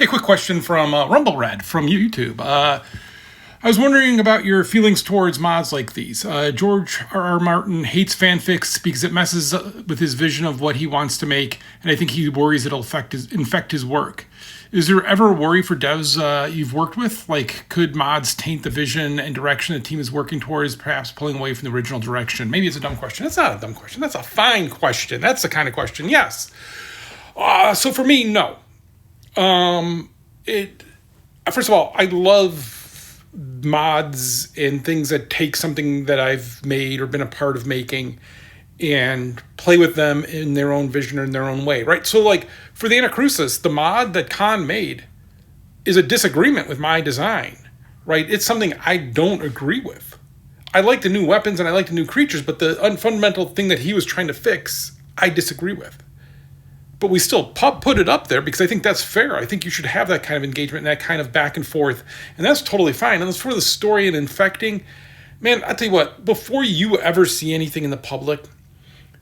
Hey, quick question from Rumble Red from YouTube. I was wondering about your feelings towards mods like these. George R. Martin hates fanfics because it messes with his vision of what he wants to make, and I think he worries it'll infect his work. Is there ever a worry for devs you've worked with? Like, could mods taint the vision and direction the team is working towards, perhaps pulling away from the original direction? Maybe it's a dumb question. That's not a dumb question. That's a fine question. That's the kind of question, yes. So for me, no. First of all, I love mods and things that take something that I've made or been a part of making and play with them in their own vision or in their own way, right? So like for the Anacrusis, the mod that Khan made is a disagreement with my design, right? It's something I don't agree with. I like the new weapons and I like the new creatures, but the fundamental thing that he was trying to fix, I disagree with. But we still put it up there because I think that's fair. I think you should have that kind of engagement and that kind of back and forth. And that's totally fine. And as for the story and infecting, man, I'll tell you what, before you ever see anything in the public,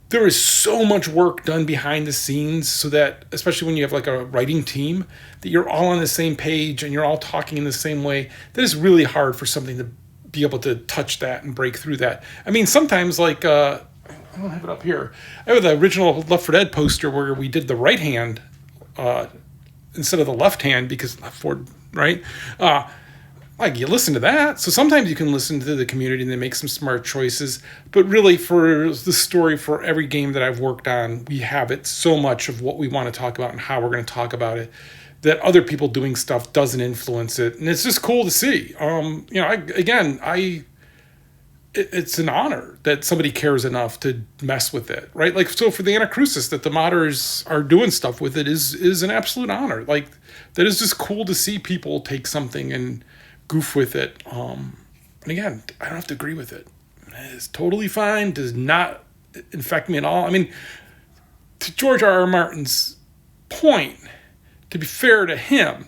there is so much work done behind the scenes so that, especially when you have like a writing team, that you're all on the same page and you're all talking in the same way, that is really hard for something to be able to touch that and break through that. I mean, sometimes like, I don't have it up here. I have the original Left 4 Dead poster where we did the right hand instead of the left hand because Left 4, right? Like you listen to that. So sometimes you can listen to the community and they make some smart choices. But really for the story for every game that I've worked on, we have it so much of what we want to talk about and how we're going to talk about it that other people doing stuff doesn't influence it. And it's just cool to see. It's an honor that somebody cares enough to mess with it, right? Like, so for the Anacrusis, that the modders are doing stuff with it is an absolute honor. Like, that is just cool to see people take something and goof with it. And again, I don't have to agree with it. It's totally fine. Does not infect me at all. I mean, to George R. R. Martin's point, to be fair to him,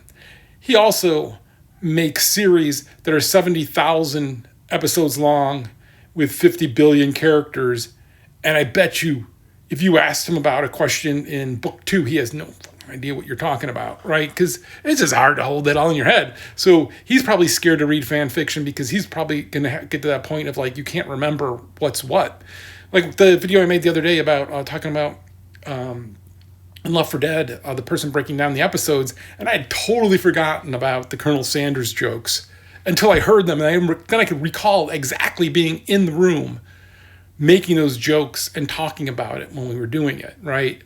he also makes series that are 70,000 episodes long with 50 billion characters. And I bet you, if you asked him about a question in book 2, he has no idea what you're talking about, right? Because it's just hard to hold that all in your head. So he's probably scared to read fan fiction because he's probably going to get to that point of like, you can't remember what's what. Like the video I made the other day about talking about in Left 4 Dead, the person breaking down the episodes, and I had totally forgotten about the Colonel Sanders jokes until I heard them, and then I could recall exactly being in the room, making those jokes and talking about it when we were doing it, right?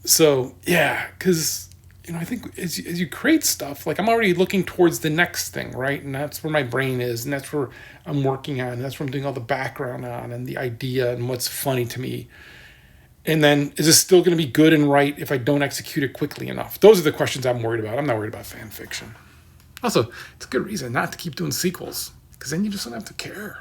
So yeah, because I think as you create stuff, like I'm already looking towards the next thing, right? And that's where my brain is, and that's where I'm working on, and that's where I'm doing all the background on, and the idea and what's funny to me. And then is this still going to be good and right if I don't execute it quickly enough? Those are the questions I'm worried about. I'm not worried about fan fiction. Also, it's a good reason not to keep doing sequels, because then you just don't have to care.